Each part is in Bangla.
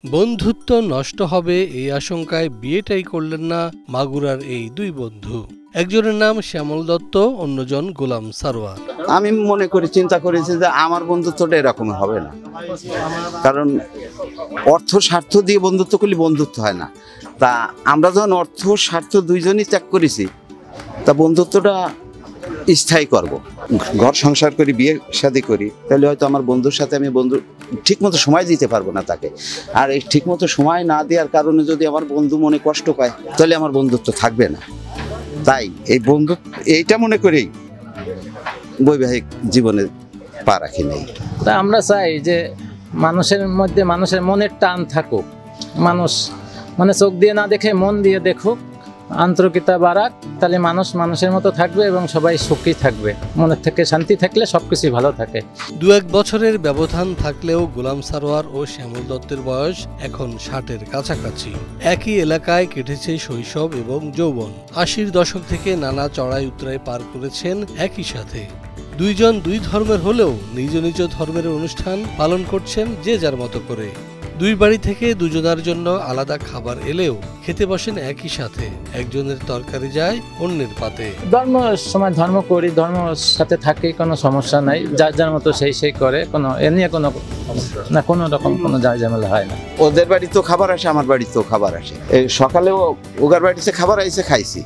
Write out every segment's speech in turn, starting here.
বন্ধুত্ব নষ্ট হবে এই আশঙ্কায় বিয়েটাই করলেন না মাগুরার এই দুই বন্ধু। একজনের নাম শ্যামল দত্ত, অন্যজন গোলাম সারোয়ার। আমি মনে করি, চিন্তা করেছি যে আমার বন্ধুত্বটা এরকম হবে না, কারণ অর্থ স্বার্থ দিয়ে বন্ধুত্ব করলে বন্ধুত্ব হয় না। তা আমরা যখন অর্থ স্বার্থ দুইজনই ত্যাগ করেছি, তা বন্ধুত্বটা স্থায়ী করব। ঘর সংসার করি, বিয়ে শাদী করি, তাহলে হয়তো আমার বন্ধুর সাথে আমি ঠিকমতো সময় দিতে পারবো না তাকে। আর এই ঠিকমতো সময় না দেওয়ার কারণে যদি আমার বন্ধু মনে কষ্ট পায়, তাহলে আমার বন্ধুত্ব থাকবে না। তাই এই এইটা মনে করেই বৈবাহিক জীবনে পা রাখি নাই। তা আমরা চাই যে মানুষের মধ্যে মানুষের মনের টান থাকুক, মানুষ মানে চোখ দিয়ে না দেখে মন দিয়ে দেখুক, আন্তরিকতা বাড়াক, তাহলে মানুষ মানুষের মতো থাকবে এবং সবাই সুখী থাকবে। মনের থেকে শান্তি থাকলে সবকিছু ভালো থাকে। 2-1 বছরের ব্যবধান থাকলেও গোলাম সারোয়ার ও শ্যামল দত্তের বয়স এখন 60-এর কাছাকাছি। একই এলাকায় কেটেছে শৈশব এবং যৌবন। 80-র দশক থেকে নানা চড়াই উতরাই পার করেছেন একই সাথে। দুইজন দুই ধর্মের হলেও নিজ নিজ ধর্মের অনুষ্ঠান পালন করছেন যে যার মতো করে। দুই বাড়ি থেকে দুজনার জন্য আলাদা খাবার এলেও খেতে বসেন একই সাথে। একজনের তরকারি যায় অন্যের পাতে। ধর্ম সময় ধর্ম করি, ধর্মের সাথে থাকি, কোনো সমস্যা নাই। যার যার মতো সেই করে, কোনো এ নিয়ে কোনো না, কোনো রকম কোনো ঝামেলা হয় না। ওদের বাড়িতেও খাবার আসে, আমার বাড়িতেও খাবার আসে। এই সকালেও ওগার বাড়িতে খাবার আইসে, খাইছি।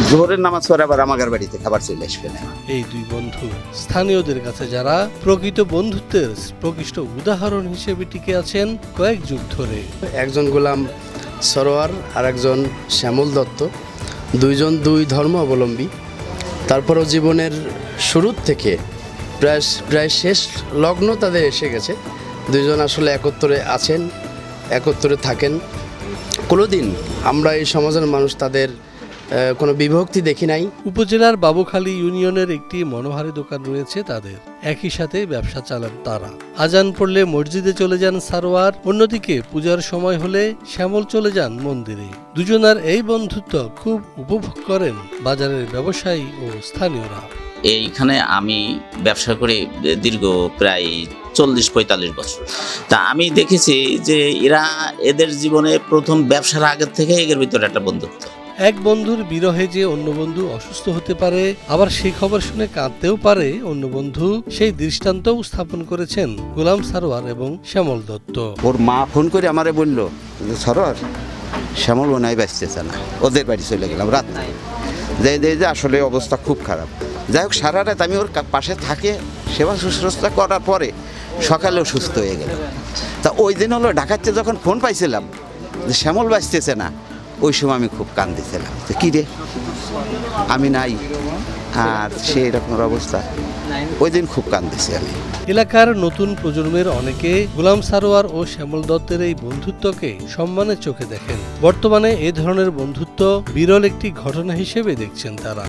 জোহরের নামাজ পড়ে আবার আমার বাড়িতে খাবার চলে আসবে না। এই দুই বন্ধু স্থানীয়দের কাছে যারা প্রকৃত বন্ধুত্বের প্রকৃষ্ট উদাহরণ হিসেবে টিকে আছেন কয়েক যুগ ধরে। একজন গোলাম সারোয়ার আর একজন শ্যামল দত্ত, দুইজন দুই ধর্ম অবলম্বী। তারপরও জীবনের শুরুর থেকে প্রায় শেষ লগ্ন তাদের এসে গেছে। দুইজন আসলে একত্রে আছেন, একত্রে থাকেন। কোনোদিন আমরা এই সমাজের মানুষ তাদের কোনো বিভক্তি দেখি নাই। উপজেলার বাবুখালী ইউনিয়নের একটি মনোহারী দোকান রয়েছে তাদের। একই সাথে ব্যবসা চালান তারা। আজান পড়লে মসজিদে চলে যান সারোয়ার, অন্যদিকে পূজার সময় হলে শ্যামল চলে যান মন্দিরে। দুজনার এই বন্ধুত্ব খুব উপভোগ করেন বাজারের ব্যবসায়ী ও স্থানীয়রা। এইখানে আমি ব্যবসা করে দীর্ঘ প্রায় 40-45 বছর। তা আমি দেখেছি যে এদের জীবনে প্রথম ব্যবসার আগের থেকে এর ভিতরে একটা বন্ধুত্ব। এক বন্ধুর বিরহে যে অন্য বন্ধু অসুস্থ হতে পারে, আবার সেই খবর শুনে কাঁদতেও পারে অন্য বন্ধু, সেই দৃষ্টান্তও স্থাপন করেছেন গোলাম সারোয়ার এবং শ্যামল দত্ত। ওর মা ফোন করে আমারে বলল যে সারোয়ার, শ্যামল বোনাই বাঁচতেছে না। ওদের বাড়ি চলে গেলাম রাত যে আসলে অবস্থা খুব খারাপ। যাই হোক, সারা রাত আমি ওর পাশে থাকে সেবা শুশ্রূষা করার পরে সকালেও সুস্থ হয়ে গেল। তা ওই দিন হলো ঢাকাতে যখন ফোন পাইছিলাম যে শ্যামল বাঁচতেছে না, ওই সময় আমি খুব কান্দিছিলাম যে কী রে, আমি নাই, আর সেই রকম অবস্থা। ওই দিন খুব কান্দিছি আমি। এলাকার নতুন প্রজন্মের অনেকে গোলাম সারোয়ার ও শ্যামল দত্তের এই বন্ধুত্বকে সম্মানের চোখে দেখেন। বর্তমানে এ ধরনের বন্ধুত্ব বিরল একটি ঘটনা হিসেবে দেখছেন তারা।